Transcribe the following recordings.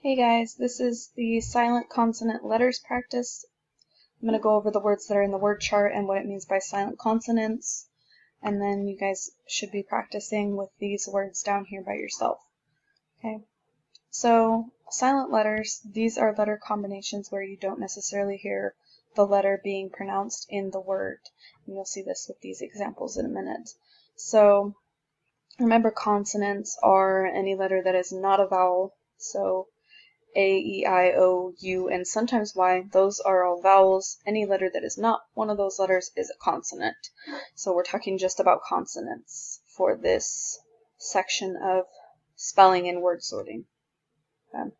Hey guys, this is the silent consonant letters practice. I'm going to go over the words that are in the word chart and what it means by silent consonants, and then you guys should be practicing with these words down here by yourself. Okay, so silent letters, these are letter combinations where you don't necessarily hear the letter being pronounced in the word, and you'll see this with these examples in a minute. So remember, consonants are any letter that is not a vowel, so A, E, I, O, U, and sometimes Y, those are all vowels. Any letter that is not one of those letters is a consonant. So we're talking just about consonants for this section of spelling and word sorting. Okay.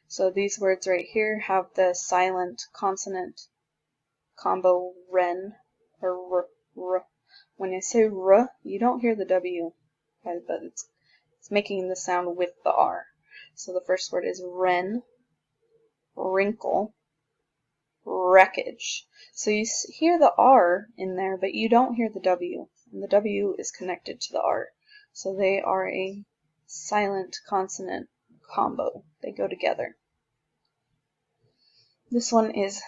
So these words right here have the silent consonant combo ren, or r. When I say r, you don't hear the W, okay, but it's making the sound with the R. So the first word is wren, wrinkle, wreckage. So you hear the R in there, but you don't hear the W, and the W is connected to the R. So they are a silent consonant combo. They go together. This one is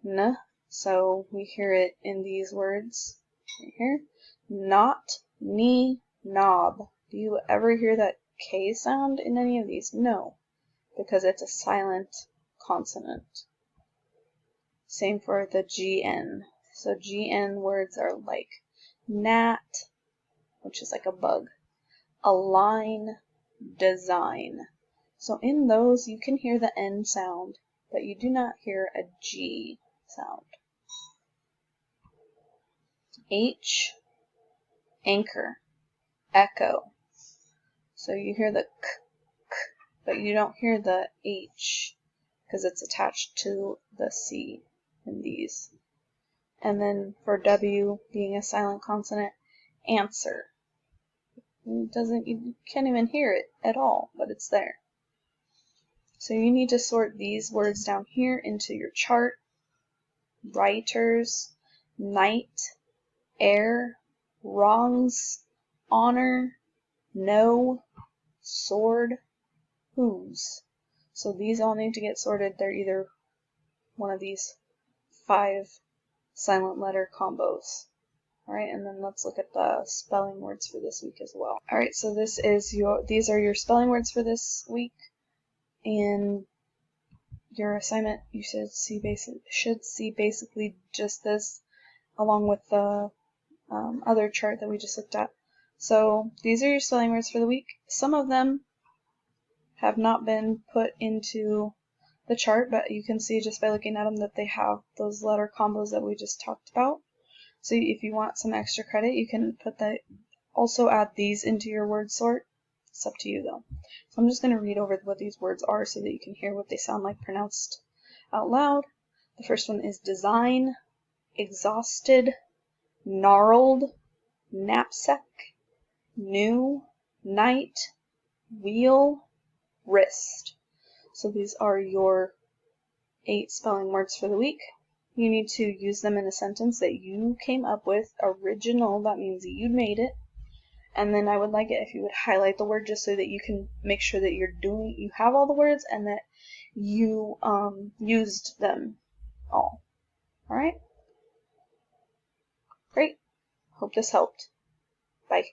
n, so we hear it in these words right here. Not, knee, knob. Do you ever hear that K sound in any of these? No, because it's a silent consonant. Same for the GN. So GN words are like gnat, which is like a bug, align, design. So in those you can hear the N sound, but you do not hear a G sound. H, anchor, echo. So you hear the k, k, but you don't hear the H because it's attached to the C in these. And then for W being a silent consonant, answer. You can't even hear it at all, but it's there. So you need to sort these words down here into your chart. Writers, night, air, wrongs, honor, no, sword, whose. So these all need to get sorted. They're either one of these 5 silent letter combos. Alright, and then let's look at the spelling words for this week as well. Alright, so these are your spelling words for this week. And your assignment, you should see basically just this, along with the other chart that we just looked at. So these are your spelling words for the week. Some of them have not been put into the chart, but you can see just by looking at them that they have those letter combos that we just talked about. So if you want some extra credit, you can put that, also add these into your word sort. It's up to you though. So I'm just going to read over what these words are so that you can hear what they sound like pronounced out loud. The first one is design, exhausted, gnarled, knapsack, new, night, wheel, wrist. So these are your 8 spelling words for the week. You need to use them in a sentence that you came up with, original, that means that you made it. And then I would like it if you would highlight the word just so that you can make sure that you have all the words and that you used them all. Alright? Great. Hope this helped. Bye.